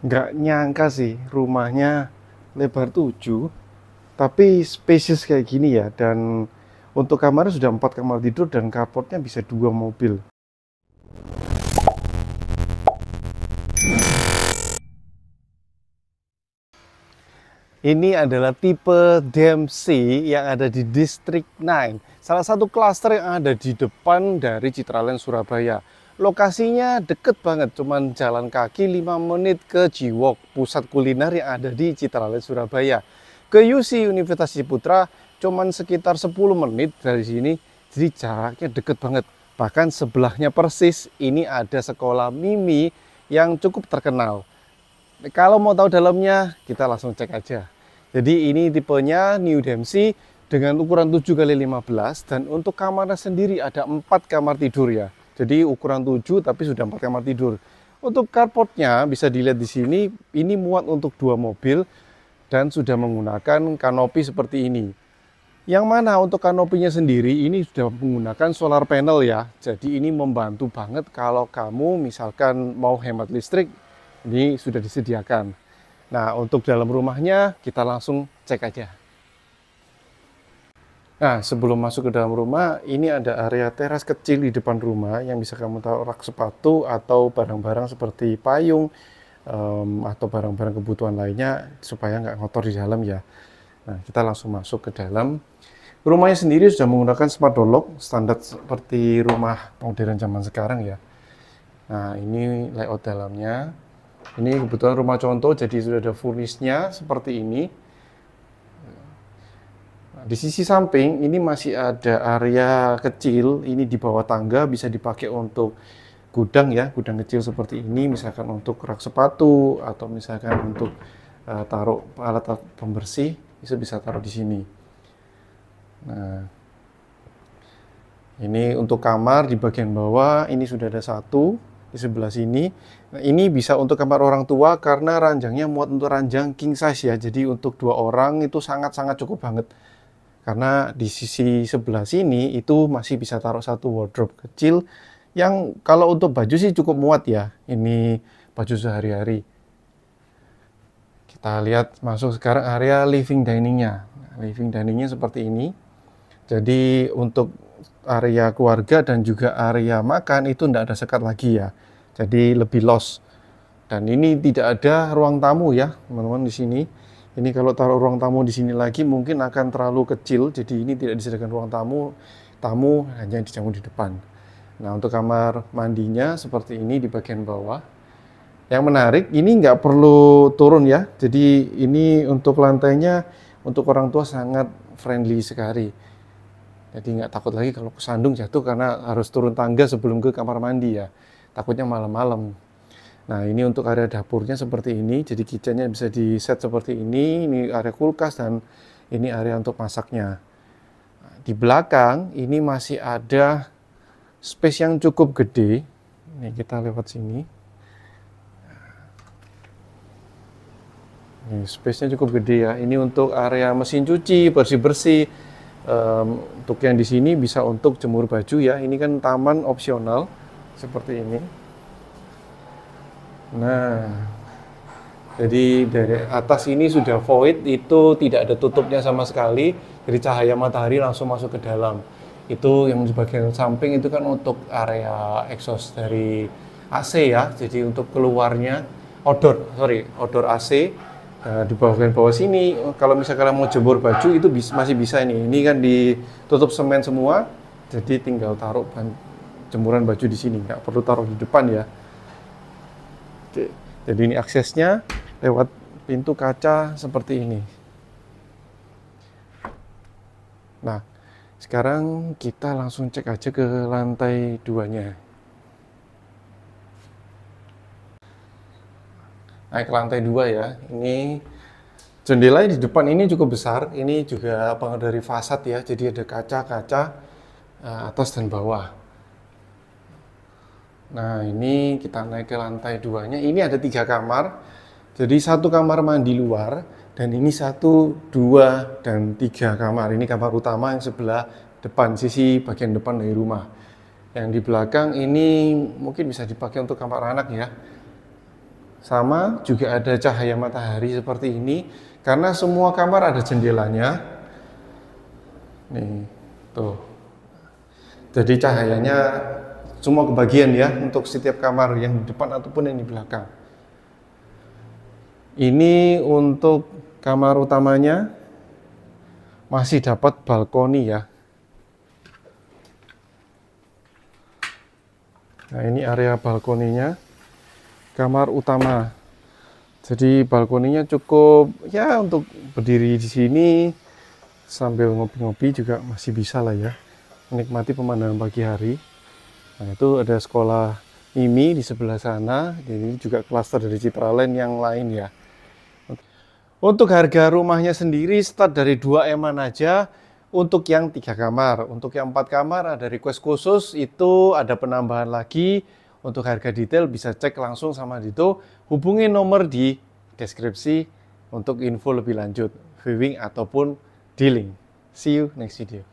Nggak nyangka sih rumahnya lebar 7, tapi spesies kayak gini ya. Dan untuk kamarnya sudah 4 kamar tidur dan carportnya bisa 2 mobil. Ini adalah tipe Dempsey yang ada di District 9, salah satu klaster yang ada di depan dari Citraland Surabaya. Lokasinya deket banget, cuman jalan kaki 5 menit ke Jiwok, pusat kuliner yang ada di Citraland Surabaya. Ke UC Universitas Ciputra cuman sekitar 10 menit dari sini, jadi jaraknya deket banget. Bahkan sebelahnya persis ini ada sekolah Mimi yang cukup terkenal. Kalau mau tahu dalamnya, kita langsung cek aja. Jadi ini tipenya New Dempsey dengan ukuran 7x15 dan untuk kamarnya sendiri ada 4 kamar tidur ya. Jadi ukuran 7 tapi sudah 4 kamar tidur. Untuk carportnya bisa dilihat di sini, ini muat untuk 2 mobil dan sudah menggunakan kanopi seperti ini. Yang mana untuk kanopinya sendiri ini sudah menggunakan solar panel ya. Jadi ini membantu banget kalau kamu misalkan mau hemat listrik, ini sudah disediakan. Nah, untuk dalam rumahnya kita langsung cek aja. Nah, sebelum masuk ke dalam rumah, ini ada area teras kecil di depan rumah yang bisa kamu taruh rak sepatu atau barang-barang seperti payung atau barang-barang kebutuhan lainnya supaya nggak ngotor di dalam ya. Nah, kita langsung masuk ke dalam. Rumahnya sendiri sudah menggunakan smart door lock, standar seperti rumah modern zaman sekarang ya. Nah, ini layout dalamnya. Ini kebetulan rumah contoh, jadi sudah ada furnisnya seperti ini. Nah, di sisi samping, ini masih ada area kecil, ini di bawah tangga, bisa dipakai untuk gudang ya, gudang kecil seperti ini, misalkan untuk rak sepatu, atau misalkan untuk taruh alat-alat pembersih, bisa taruh di sini. Nah, ini untuk kamar di bagian bawah, ini sudah ada satu di sebelah sini. Nah, ini bisa untuk kamar orang tua karena ranjangnya muat untuk ranjang king size ya. Jadi untuk 2 orang itu sangat-sangat cukup banget. Karena di sisi sebelah sini itu masih bisa taruh satu wardrobe kecil yang kalau untuk baju sih cukup muat ya. Ini baju sehari-hari. Kita lihat masuk sekarang area living diningnya. Living diningnya seperti ini. Jadi untuk area keluarga dan juga area makan itu tidak ada sekat lagi ya. Jadi lebih los. Dan ini tidak ada ruang tamu ya, teman-teman di sini. Ini kalau taruh ruang tamu di sini lagi mungkin akan terlalu kecil. Jadi ini tidak disediakan ruang tamu. Tamu hanya dijamu di depan. Nah, untuk kamar mandinya seperti ini di bagian bawah. Yang menarik, ini nggak perlu turun ya. Jadi ini untuk lantainya untuk orang tua sangat friendly sekali. Jadi nggak takut lagi kalau kesandung jatuh karena harus turun tangga sebelum ke kamar mandi ya. Takutnya malam-malam. Nah, ini untuk area dapurnya seperti ini. Jadi kitchennya bisa di set seperti ini. Ini area kulkas dan ini area untuk masaknya. Nah, di belakang ini masih ada space yang cukup gede. Ini kita lewat sini. Ini space-nya cukup gede ya. Ini untuk area mesin cuci, bersih-bersih. Untuk yang di sini bisa untuk jemur baju ya. Ini kan taman opsional seperti ini. Nah, jadi dari atas ini sudah void, itu tidak ada tutupnya sama sekali. Jadi cahaya matahari langsung masuk ke dalam. Itu yang di bagian samping itu kan untuk area exhaust dari AC ya. Jadi untuk keluarnya outdoor AC. Di bagian bawah sini, kalau misalnya kalian mau jemur baju itu masih bisa ini. Ini kan ditutup semen semua, jadi tinggal taruh jemuran baju di sini, nggak perlu taruh di depan ya. Oke. Jadi ini aksesnya lewat pintu kaca seperti ini. Nah, sekarang kita langsung cek aja ke lantai 2-nya. Naik ke lantai 2 ya. Ini jendela di depan ini cukup besar. Ini juga pengaruh dari fasad ya. Jadi ada kaca-kaca atas dan bawah. Nah, ini kita naik ke lantai 2-nya. Ini ada 3 kamar. Jadi 1 kamar mandi luar dan ini 1, 2, dan 3 kamar. Ini kamar utama yang sebelah depan, sisi bagian depan dari rumah. Yang di belakang ini mungkin bisa dipakai untuk kamar anak ya. Sama juga ada cahaya matahari seperti ini, karena semua kamar ada jendelanya. Nih, tuh. Jadi cahayanya semua kebagian ya untuk setiap kamar yang di depan ataupun yang di belakang. Ini untuk kamar utamanya masih dapat balkoni ya. Nah, ini area balkoninya, kamar utama. Jadi balkoninya cukup ya untuk berdiri di sini sambil ngopi-ngopi juga masih bisa lah ya, menikmati pemandangan pagi hari. Nah, itu ada sekolah Mimi di sebelah sana. Ini juga klaster dari Citraland yang lain ya. Untuk harga rumahnya sendiri start dari 2 M-an aja. Untuk yang 3 kamar, untuk yang 4 kamar ada request khusus, itu ada penambahan lagi. Untuk harga detail bisa cek langsung sama Dito. Hubungi nomor di deskripsi untuk info lebih lanjut, viewing ataupun dealing. See you next video.